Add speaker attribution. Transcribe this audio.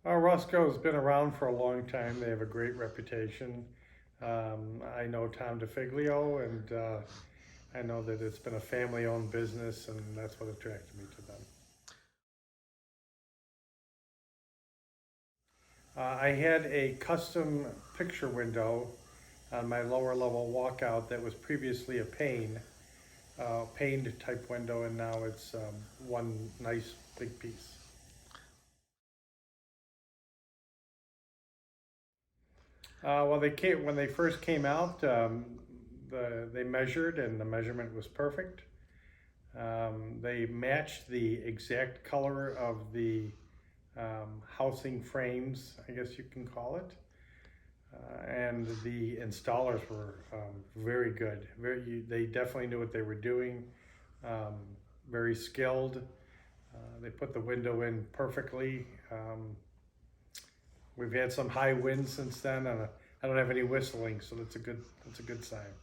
Speaker 1: Rusco's been around for a long time. They have a great reputation. I know Tom DeFiglio, and I know that it's been a family-owned business, and that's what attracted me to them. I had a custom picture window on my lower level walkout that was previously a paned type window, and now it's one nice big piece. Well, when they first came out. They measured, and the measurement was perfect. They matched the exact color of the housing frames, I guess you can call it. And the installers were very good. They definitely knew what they were doing. Um, Very skilled. They put the window in perfectly. We've had some high winds since then, and I don't have any whistling, so that's a good sign.